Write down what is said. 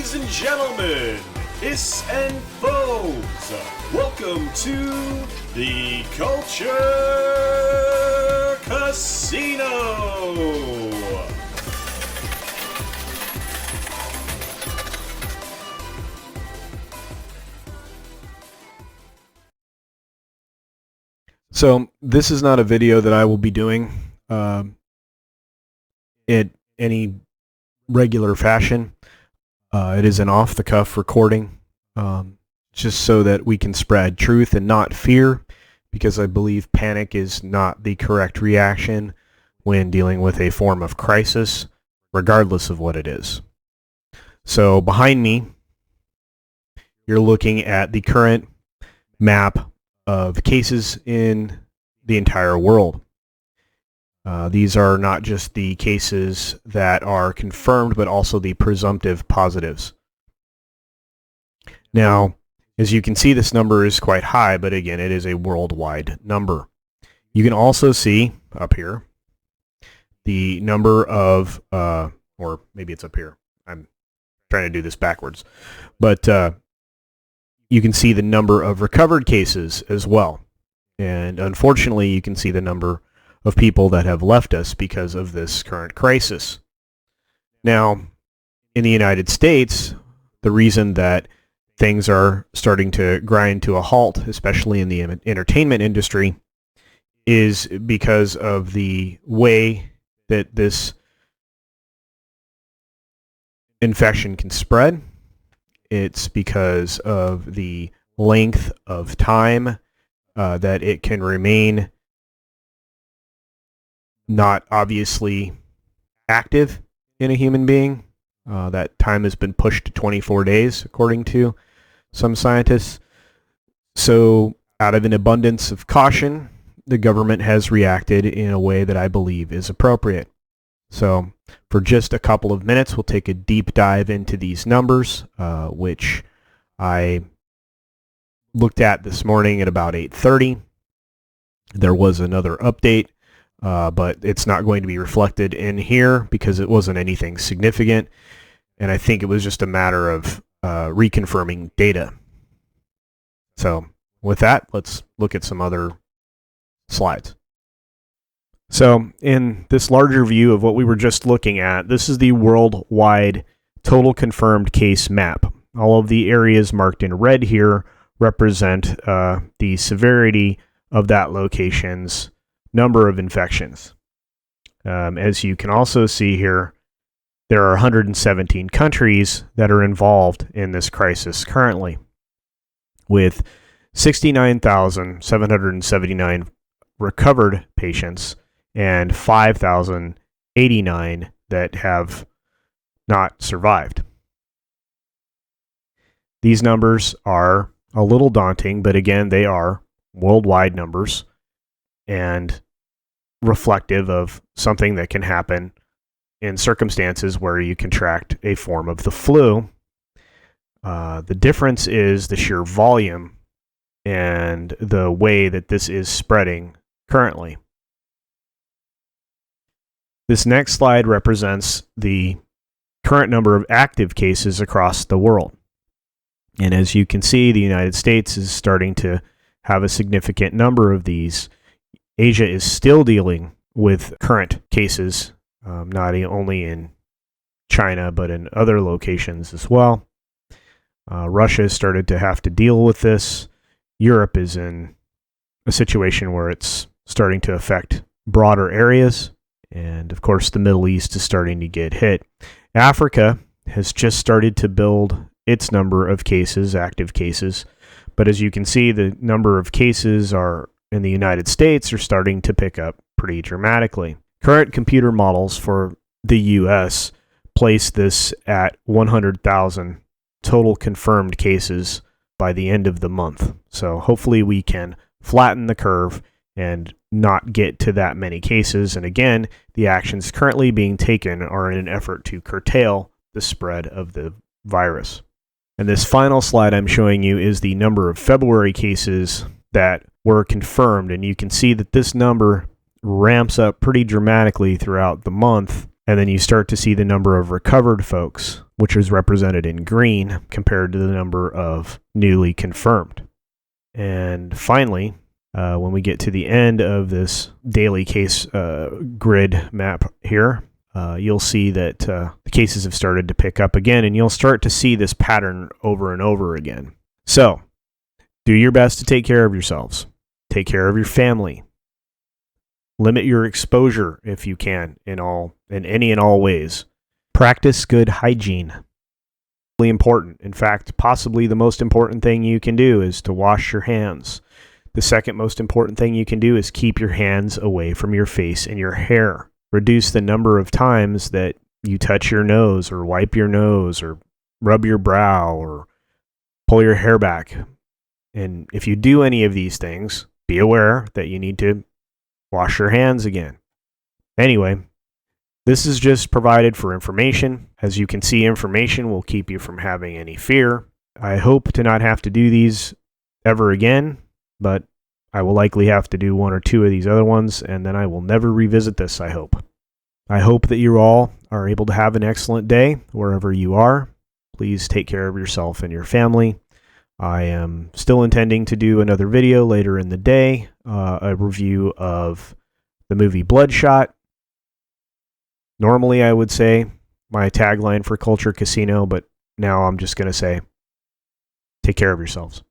Ladies and gentlemen, hiss and foes, welcome to the Culture Casino! So this is not a video that I will be doing in any regular fashion. It is an off-the-cuff recording, just so that we can spread truth and not fear, because I believe panic is not the correct reaction when dealing with a form of crisis, regardless of what it is. So behind me, you're looking at the current map of cases in the entire world. These are not just the cases that are confirmed, but also the presumptive positives. Now, as you can see, this number is quite high, but again, it is a worldwide number. You can also see up here the number of, or maybe it's up here. I'm trying to do this backwards. But you can see the number of recovered cases as well. And unfortunately, you can see the number of people that have left us because of this current crisis. Now, in the United States, the reason that things are starting to grind to a halt, especially in the entertainment industry, is because of the way that this infection can spread. It's because of the length of time that it can remain not obviously active in a human being. That time has been pushed to 24 days, according to some scientists. So, out of an abundance of caution, the government has reacted in a way that I believe is appropriate. So, for just a couple of minutes, we'll take a deep dive into these numbers, which I looked at this morning at about 8:30. There was another update, but it's not going to be reflected in here because it wasn't anything significant, and I think it was just a matter of reconfirming data. So, with that, let's look at some other slides. So, in this larger view of what we were just looking at, this is the worldwide total confirmed case map. All of the areas marked in red here represent the severity of that location's number of infections. As you can also see here, there are 117 countries that are involved in this crisis currently, with 69,779 recovered patients and 5,089 that have not survived. These numbers are a little daunting, but again, they are worldwide numbers and reflective of something that can happen in circumstances where you contract a form of the flu. The difference is the sheer volume and the way that this is spreading currently. This next slide represents the current number of active cases across the world. And as you can see, the United States is starting to have a significant number of these. Asia is still dealing with current cases, not only in China, but in other locations as well. Russia has started to have to deal with this. Europe is in a situation where it's starting to affect broader areas. And of course, the Middle East is starting to get hit. Africa has just started to build its number of cases, active cases. But as you can see, the number of cases are in the United States are starting to pick up pretty dramatically. Current computer models for the U.S. place this at 100,000 total confirmed cases by the end of the month. So hopefully we can flatten the curve and not get to that many cases. And again, the actions currently being taken are in an effort to curtail the spread of the virus. And this final slide I'm showing you is the number of February cases that were confirmed. And you can see that this number ramps up pretty dramatically throughout the month. And then you start to see the number of recovered folks which is represented in green compared to the number of newly confirmed. And finally, when we get to the end of this daily case grid map here, you'll see that the cases have started to pick up again, and you'll start to see this pattern over and over again. So, do your best to take care of yourselves. Take care of your family. Limit your exposure if you can in any and all ways. Practice good hygiene. Really important. In fact, possibly the most important thing you can do is to wash your hands. The second most important thing you can do is keep your hands away from your face and your hair. Reduce the number of times that you touch your nose or wipe your nose or rub your brow or pull your hair back. And if you do any of these things, be aware that you need to wash your hands again. Anyway, this is just provided for information. As you can see, information will keep you from having any fear. I hope to not have to do these ever again, but I will likely have to do one or two of these other ones, and then I will never revisit this, I hope. I hope that you all are able to have an excellent day wherever you are. Please take care of yourself and your family. I am still intending to do another video later in the day, a review of the movie Bloodshot. Normally, I would say my tagline for Culture Casino, but now I'm just going to say, take care of yourselves.